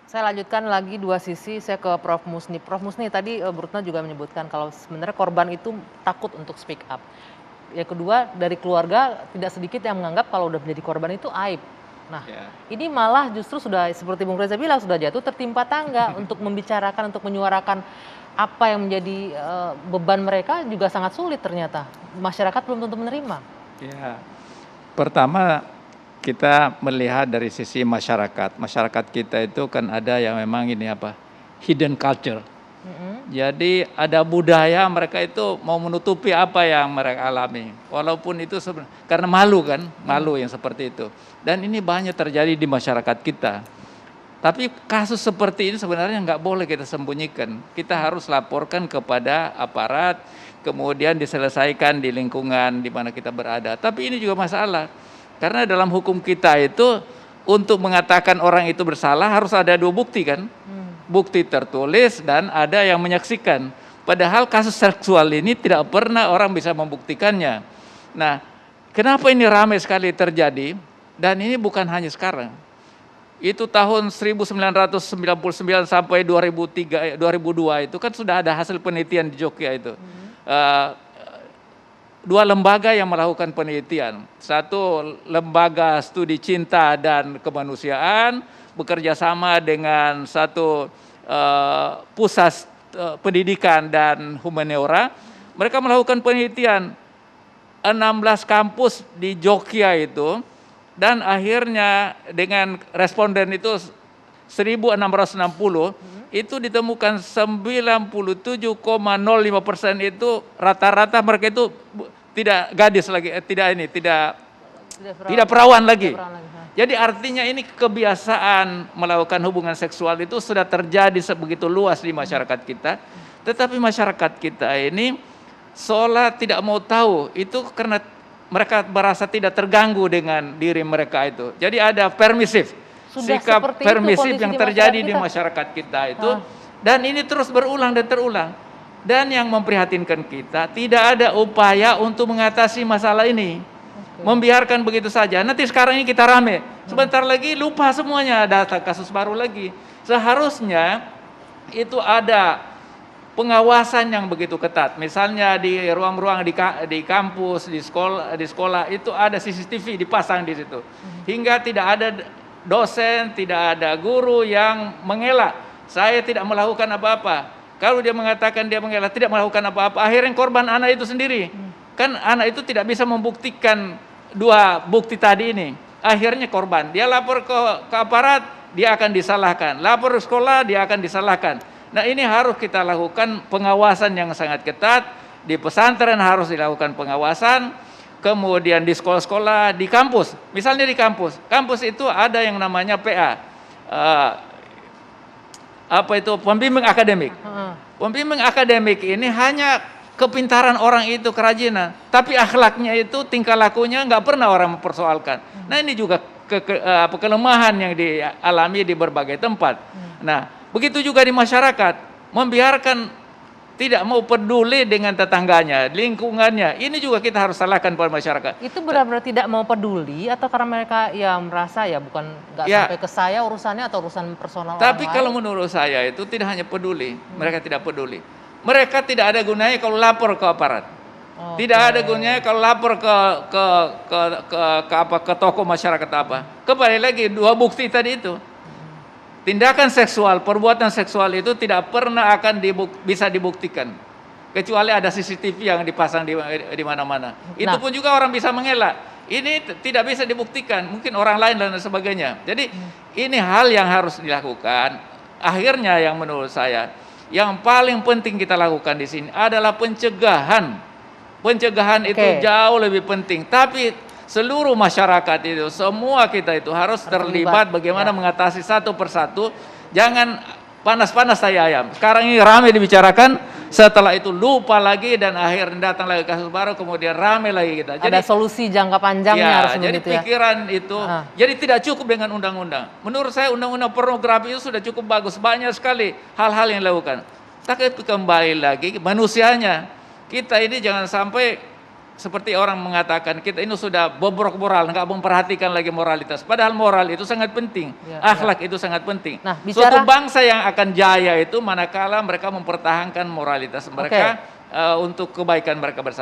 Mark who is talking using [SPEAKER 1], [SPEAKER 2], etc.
[SPEAKER 1] Saya lanjutkan lagi dua sisi, saya ke Prof. Musni. Prof. Musni tadi, Bu Retno juga menyebutkan kalau sebenarnya korban itu takut untuk speak up. Yang kedua, dari keluarga tidak sedikit yang menganggap kalau udah menjadi korban itu aib. Nah,
[SPEAKER 2] Ya.
[SPEAKER 1] ini malah justru sudah seperti Bung Reza bilang, sudah jatuh tertimpa tangga untuk membicarakan, untuk menyuarakan apa yang menjadi beban mereka juga sangat sulit ternyata. Masyarakat belum tentu menerima.
[SPEAKER 2] Ya. Pertama, kita melihat dari sisi masyarakat. Masyarakat kita itu kan ada yang memang ini apa? Hidden culture. Jadi ada budaya mereka itu mau menutupi apa yang mereka alami. Walaupun itu karena malu kan, malu yang seperti itu. Dan ini banyak terjadi di masyarakat kita. Tapi kasus seperti ini sebenarnya nggak boleh kita sembunyikan. Kita harus laporkan kepada aparat, kemudian diselesaikan di lingkungan di mana kita berada. Tapi ini juga masalah. Karena dalam hukum kita itu untuk mengatakan orang itu bersalah harus ada dua bukti kan. Bukti tertulis dan ada yang menyaksikan. Padahal kasus seksual ini tidak pernah orang bisa membuktikannya. Nah, kenapa ini ramai sekali terjadi? Dan ini bukan hanya sekarang. Itu tahun 1999 sampai 2002 itu kan sudah ada hasil penelitian di Jogja itu. Dua lembaga yang melakukan penelitian. Satu lembaga studi cinta dan kemanusiaan bekerja sama dengan satu pusat pendidikan dan humaniora. Mereka melakukan penelitian 16 kampus di Jogja itu, dan akhirnya dengan responden itu 1660 itu ditemukan 97,05% itu rata-rata mereka itu tidak gadis lagi, tidak perawan lagi. Jadi artinya ini kebiasaan melakukan hubungan seksual itu sudah terjadi sebegitu luas di masyarakat kita. Tetapi masyarakat kita ini seolah tidak mau tahu, itu karena mereka merasa tidak terganggu dengan diri mereka itu. Jadi ada permisif, sikap permisif yang terjadi di masyarakat kita itu. Dan ini terus berulang dan terulang. Dan yang memprihatinkan kita, tidak ada upaya untuk mengatasi masalah ini. Membiarkan begitu saja. Nanti sekarang ini kita rame, sebentar lagi lupa semuanya, data kasus baru lagi. Seharusnya itu ada pengawasan yang begitu ketat. Misalnya di ruang-ruang di kampus, di sekolah itu ada CCTV dipasang di situ. Hingga tidak ada dosen, tidak ada guru yang mengelak. Saya tidak melakukan apa-apa. Kalau dia mengatakan dia mengelak, tidak melakukan apa-apa, akhirnya korban anak itu sendiri. Kan anak itu tidak bisa membuktikan dua bukti tadi ini. Akhirnya korban, dia lapor ke aparat, dia akan disalahkan. Lapor ke sekolah, dia akan disalahkan. Nah, ini harus kita lakukan pengawasan yang sangat ketat. Di pesantren harus dilakukan pengawasan. Kemudian di sekolah-sekolah, di kampus. Misalnya di kampus. Kampus itu ada yang namanya PA. Pembimbing akademik. Pembimbing akademik ini hanya kepintaran orang itu, kerajinan. Tapi akhlaknya itu, tingkah lakunya nggak pernah orang mempersoalkan. Nah, ini juga kelemahan yang dialami di berbagai tempat. Nah, begitu juga di masyarakat, membiarkan, tidak mau peduli dengan tetangganya, lingkungannya. Ini juga kita harus salahkan pada masyarakat.
[SPEAKER 1] Itu benar-benar tidak mau peduli atau karena mereka ya merasa ya bukan nggak sampai ke saya urusannya atau urusan personal.
[SPEAKER 2] Tapi kalau menurut saya itu tidak hanya peduli, mereka tidak peduli. Mereka tidak ada gunanya kalau lapor ke aparat. Tidak ada gunanya kalau lapor ke tokoh masyarakat apa. Kembali lagi dua bukti tadi itu. Tindakan seksual, perbuatan seksual itu tidak pernah akan bisa dibuktikan. Kecuali ada CCTV yang dipasang di mana-mana. Itu pun juga orang bisa mengelak. Ini tidak bisa dibuktikan, mungkin orang lain dan sebagainya. Jadi ini hal yang harus dilakukan. Akhirnya yang menurut saya, yang paling penting kita lakukan di sini adalah pencegahan. Pencegahan itu jauh lebih penting. Tapi seluruh masyarakat itu, semua kita itu harus terlibat bagaimana mengatasi satu persatu. Jangan panas-panas tai ayam. Sekarang ini ramai dibicarakan, setelah itu lupa lagi dan akhirnya datang lagi kasus baru, kemudian ramai lagi kita.
[SPEAKER 1] Jadi ada solusi jangka panjangnya harus
[SPEAKER 2] jadi
[SPEAKER 1] begitu
[SPEAKER 2] pikiran itu, jadi tidak cukup dengan undang-undang. Menurut saya undang-undang pornografi itu sudah cukup bagus, banyak sekali hal-hal yang dilakukan. Tapi kembali lagi manusianya, kita ini jangan sampai seperti orang mengatakan kita ini sudah bobrok moral, nggak memperhatikan lagi moralitas. Padahal moral itu sangat penting, akhlak itu sangat penting.
[SPEAKER 1] Nah,
[SPEAKER 2] suatu bangsa yang akan jaya itu manakala mereka mempertahankan moralitas mereka untuk kebaikan mereka bersama.